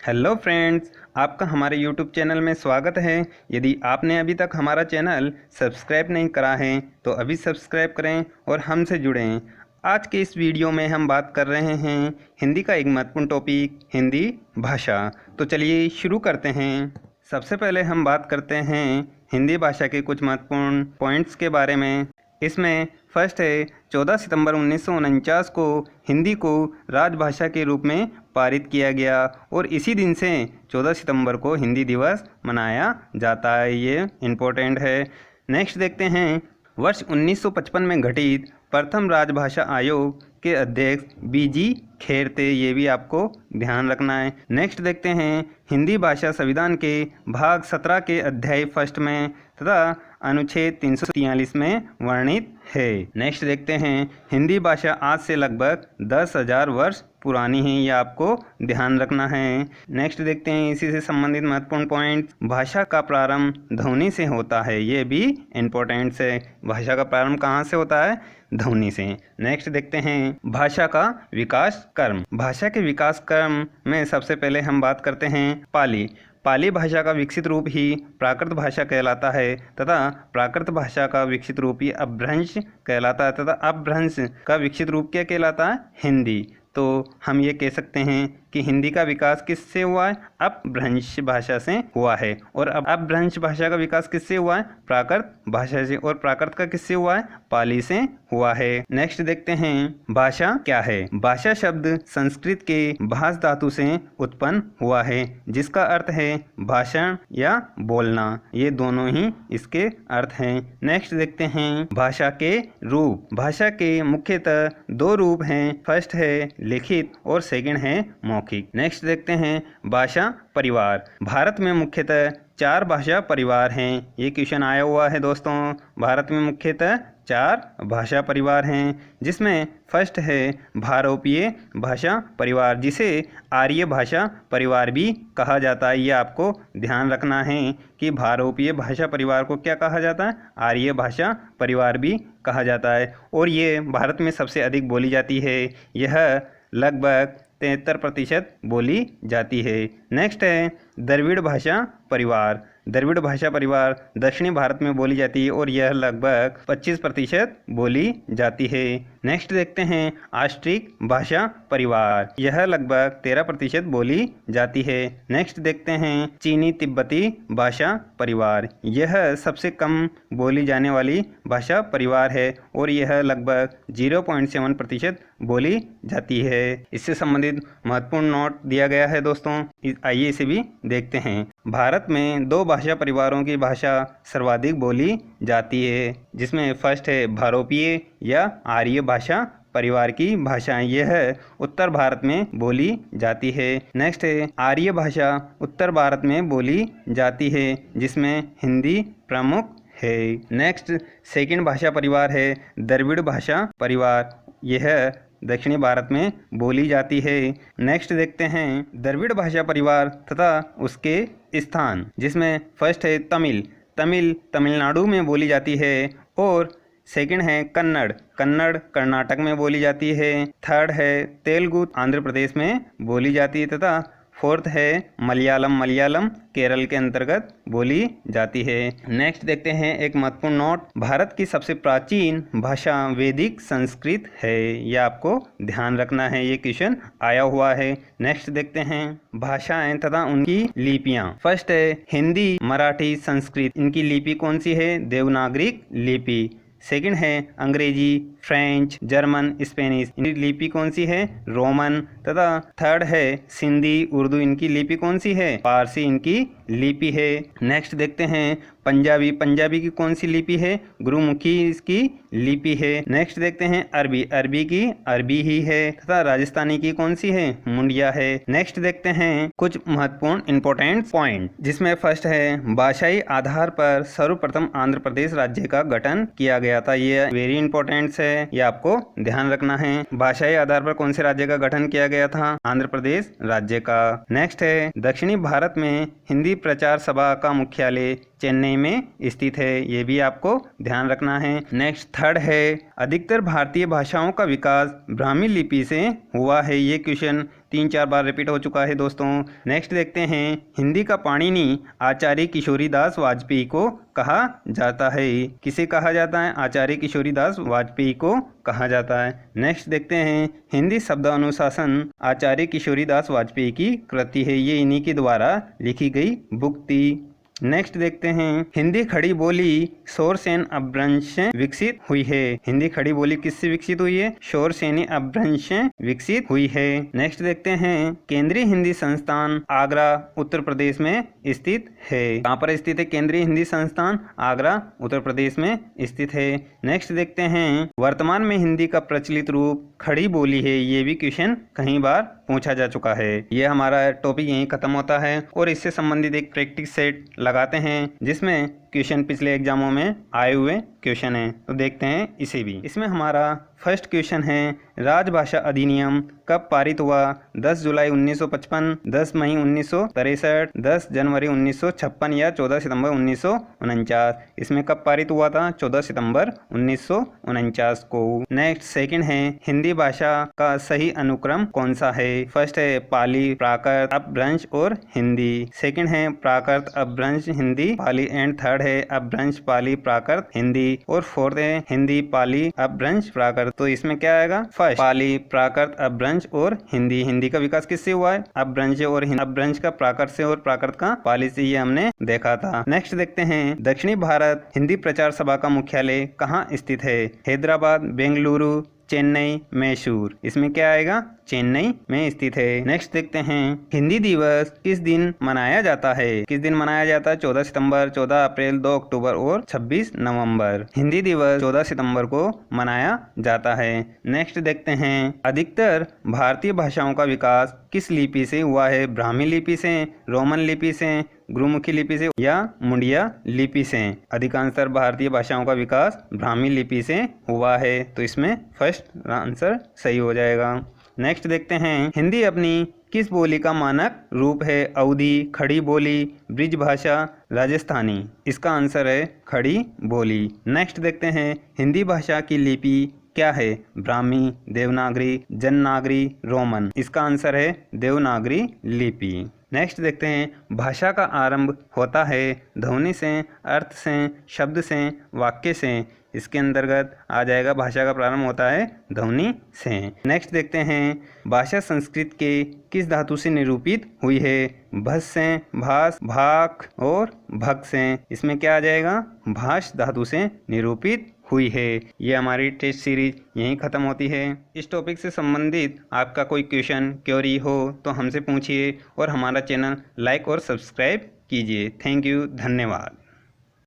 Hello friends, आपका हमारे YouTube channel में स्वागत है। यदि आपने अभी तक हमारा चैनल सब्सक्राइब नहीं करा है तो अभी सब्सक्राइब करें और हमसे जुड़ें। आज के इस वीडियो में हम बात कर रहे हैं हिंदी का एक महत्वपूर्ण टॉपिक, हिंदी भाषा। तो चलिए शुरू करते हैं। सबसे पहले हम बात करते हैं हिंदी भाषा के कुछ महत्वपूर्ण पॉइंट्स के बारे में। इसमें फर्स्ट है 14 सितंबर 1949 को हिंदी को राजभाषा के रूप में पारित किया गया और इसी दिन से 14 सितंबर को हिंदी दिवस मनाया जाता है। ये इम्पोर्टेंट है। नेक्स्ट देखते हैं वर्ष 1955 में गठित प्रथम राजभाषा आयोग के अध्यक्ष बीजी खेर थे। ये भी आपको ध्यान रखना है। नेक्स्ट देखते हैं हिंदी भाषा संविधान के भाग 17 के अध्याय फर्स्ट में तथा अनुच्छेद 343 में वर्णित है। नेक्स्ट देखते हैं हिंदी भाषा आज से लगभग 10,000 वर्ष पुरानी है। ये आपको ध्यान रखना है। नेक्स्ट देखते हैं इसी से संबंधित महत्वपूर्ण पॉइंट। भाषा का प्रारंभ ध्वनि से होता है। ये भी इम्पोर्टेंट है। भाषा का प्रारंभ कहाँ से होता है? ध्वनि से। नेक्स्ट देखते हैं भाषा का विकास क्रम। भाषा के विकास क्रम में सबसे पहले हम बात करते हैं पाली। पाली भाषा का विकसित रूप ही प्राकृत भाषा कहलाता है तथा प्राकृत भाषा का विकसित रूप ही अपभ्रंश कहलाता है तथा अपभ्रंश का विकसित रूप क्या कहलाता है? हिंदी। तो हम ये कह सकते हैं कि हिंदी का विकास किससे हुआ है? अपभ्रंश भाषा से हुआ है। और अब अपभ्रंश भाषा का विकास किससे हुआ है? प्राकृत भाषा से। और प्राकृत का किससे हुआ है? पाली से हुआ है। नेक्स्ट देखते हैं भाषा क्या है। भाषा शब्द संस्कृत के भाष धातु से उत्पन्न हुआ है जिसका अर्थ है भाषण या बोलना। ये दोनों ही इसके अर्थ हैं। नेक्स्ट देखते हैं भाषा के रूप। भाषा के मुख्यतः दो रूप हैं। फर्स्ट है लिखित और सेकंड है मौखिक। नेक्स्ट देखते हैं भाषा परिवार। भारत में मुख्यतः 4 भाषा परिवार हैं। ये क्वेश्चन आया हुआ है दोस्तों। भारत में मुख्यतः 4 भाषा परिवार हैं जिसमें फर्स्ट है भारोपीय भाषा परिवार जिसे आर्य भाषा परिवार भी कहा जाता है। ये आपको ध्यान रखना है कि भारोपीय भाषा परिवार को क्या कहा जाता है? आर्य भाषा परिवार भी कहा जाता है। और ये भारत में सबसे अधिक बोली जाती है। यह लगभग 73% बोली जाती है। नेक्स्ट है द्रविड़ भाषा परिवार। द्रविड़ भाषा परिवार दक्षिणी भारत में बोली जाती है और यह लगभग 25% बोली जाती है। नेक्स्ट देखते हैं ऑस्ट्रिक भाषा परिवार। यह लगभग 13% बोली जाती है। नेक्स्ट देखते हैं चीनी तिब्बती भाषा परिवार। यह सबसे कम बोली जाने वाली भाषा परिवार है और यह लगभग 0.7% बोली जाती है। इससे संबंधित महत्वपूर्ण नोट दिया गया है दोस्तों। आइए इसे भी देखते हैं। भारत में 2 भाषा परिवारों की भाषा सर्वाधिक बोली जाती है जिसमें फर्स्ट है भारोपीय या आर्य भाषा परिवार की भाषाएं। यह उत्तर भारत में बोली जाती है। नेक्स्ट है आर्य भाषा उत्तर भारत में बोली जाती है जिसमें हिंदी प्रमुख है। नेक्स्ट सेकंड भाषा परिवार है द्रविड़ भाषा परिवार। यह दक्षिणी भारत में बोली जाती है। नेक्स्ट देखते हैं द्रविड़ भाषा परिवार तथा उसके स्थान जिसमें फर्स्ट है तमिल। तमिल तमिलनाडु में बोली जाती है और सेकंड है कन्नड़। कन्नड़ कर्नाटक में बोली जाती है। थर्ड है तेलुगु आंध्र प्रदेश में बोली जाती है तथा फोर्थ है मलयालम। मलयालम केरल के अंतर्गत बोली जाती है। नेक्स्ट देखते हैं एक महत्वपूर्ण नोट। भारत की सबसे प्राचीन भाषा वैदिक संस्कृत है। यह आपको ध्यान रखना है। ये क्वेश्चन आया हुआ है। नेक्स्ट देखते हैं भाषाएं तथा उनकी लिपियां। फर्स्ट है हिंदी मराठी संस्कृत। इनकी लिपि कौन सी है? देवनागरिक लिपि। सेकंड है अंग्रेजी फ्रेंच जर्मन स्पेनिश। इनकी लिपि कौन सी है? रोमन। तथा थर्ड है सिंधी उर्दू। इनकी लिपि कौन सी है? पारसी इनकी लिपि है। नेक्स्ट देखते हैं पंजाबी। पंजाबी की कौन सी लिपि है? गुरुमुखी इसकी लिपि है। नेक्स्ट देखते हैं अरबी। अरबी की अरबी ही है तथा राजस्थानी की कौन सी है? मुंडिया है। नेक्स्ट देखते हैं कुछ महत्वपूर्ण इंपॉर्टेंट पॉइंट जिसमें फर्स्ट है भाषाई आधार पर सर्वप्रथम आंध्र प्रदेश राज्य का गठन किया गया था। ये वेरी इंपॉर्टेंट है। ये आपको ध्यान रखना है। भाषाई आधार पर कौन से राज्य का गठन किया गया था? आंध्र प्रदेश राज्य का। नेक्स्ट है दक्षिणी भारत में हिंदी प्रचार सभा का मुख्यालय चेन्नई में स्थित है। ये भी आपको ध्यान रखना है। नेक्स्ट थर्ड है अधिकतर भारतीय भाषाओं का विकास ब्राह्मी लिपि से हुआ है। ये क्वेश्चन 3-4 बार रिपीट हो चुका है दोस्तों। नेक्स्ट देखते हैं, हिंदी का पाणिनि आचार्य किशोरीदास वाजपेयी को कहा जाता है। किसे कहा जाता है? आचार्य किशोरीदास वाजपेयी को कहा जाता है। नेक्स्ट देखते हैं, हिंदी शब्द अनुशासन आचार्य किशोरीदास वाजपेयी की कृति है। ये इन्हीं के द्वारा लिखी गई बुक थी। नेक्स्ट देखते हैं, हिंदी खड़ी बोली शौरसेन अपभ्रंश से विकसित हुई है। हिंदी खड़ी बोली किससे विकसित हुई है? शौरसेनी अपभ्रंश से विकसित हुई है। नेक्स्ट देखते हैं, केंद्रीय हिंदी संस्थान आगरा उत्तर प्रदेश में स्थित है। कहाँ पर स्थित है केंद्रीय हिंदी संस्थान? आगरा उत्तर प्रदेश में स्थित है। नेक्स्ट देखते हैं, वर्तमान में हिंदी का प्रचलित रूप खड़ी बोली है। ये भी क्वेश्चन कई बार पूछा जा चुका है। ये हमारा टॉपिक यहीं खत्म होता है और इससे संबंधित एक प्रैक्टिस सेट लगाते हैं जिसमें क्वेश्चन पिछले एग्जामों में आए हुए क्वेश्चन हैं। तो देखते हैं इसे भी। इसमें हमारा फर्स्ट क्वेश्चन है, राजभाषा अधिनियम कब पारित हुआ? 10 जुलाई 1955, 10 मई 1963, 10 जनवरी 1956 या 14 सितंबर 1949। इसमें कब पारित हुआ था? 14 सितंबर 1949 को। नेक्स्ट सेकंड है, हिंदी भाषा का सही अनुक्रम कौन सा है? फर्स्ट है पाली, प्राकृत, अपभ्रंश और हिंदी। सेकंड है प्राकृत, अपभ्रंश, हिंदी, पाली एंड थर्ड है अपभ्रंश, पाली, प्राकृत, हिंदी और फोर्थ है हिंदी, पाली, अपभ्रंश, प्राकृत। तो इसमें क्या आएगा? फर्स्ट पाली, प्राकृत, अपभ्रंश और हिंदी। हिंदी का विकास किससे हुआ है? अपभ्रंश और अपभ्रंश का प्राकृत से और प्राकृत का पाली से, ये हमने देखा था। नेक्स्ट देखते हैं, दक्षिणी भारत हिंदी प्रचार सभा का मुख्यालय कहाँ स्थित है? हैदराबाद, बेंगलुरु, चेन्नई, मैसूर। इसमें क्या आएगा? चेन्नई में स्थित है। नेक्स्ट देखते हैं, हिंदी दिवस किस दिन मनाया जाता है? किस दिन मनाया जाता है? 14 सितंबर, 14 अप्रैल, 2 अक्टूबर और 26 नवंबर। हिंदी दिवस 14 सितंबर को मनाया जाता है। नेक्स्ट देखते हैं, अधिकतर भारतीय भाषाओं का विकास किस लिपि से हुआ है? ब्राह्मी लिपि से, रोमन लिपि से, गुरुमुखी लिपि से या मुंडिया लिपि से? अधिकांशतर भारतीय भाषाओं का विकास ब्राह्मी लिपि से हुआ है। तो इसमें फर्स्ट आंसर सही हो जाएगा। नेक्स्ट देखते हैं, हिंदी अपनी किस बोली का मानक रूप है? अवधी, खड़ी बोली, ब्रिज भाषा, राजस्थानी। इसका आंसर है खड़ी बोली। नेक्स्ट देखते हैं, हिंदी भाषा की लिपि क्या है? ब्राह्मी, देवनागरी, जननागरी, रोमन। इसका आंसर है देवनागरी लिपि। नेक्स्ट देखते हैं, भाषा का आरंभ होता है ध्वनि से, अर्थ से, शब्द से, वाक्य से। इसके अंतर्गत आ जाएगा भाषा का प्रारंभ होता है ध्वनि से। नेक्स्ट देखते हैं, भाषा संस्कृत के किस धातु से निरूपित हुई है? भस से, भास, भाक और भग से। इसमें क्या आ जाएगा? भाष धातु से निरूपित हुई है। ये हमारी टेस्ट सीरीज यहीं ख़त्म होती है। इस टॉपिक से संबंधित आपका कोई क्वेश्चन, क्वेरी हो तो हमसे पूछिए और हमारा चैनल लाइक और सब्सक्राइब कीजिए। थैंक यू, धन्यवाद।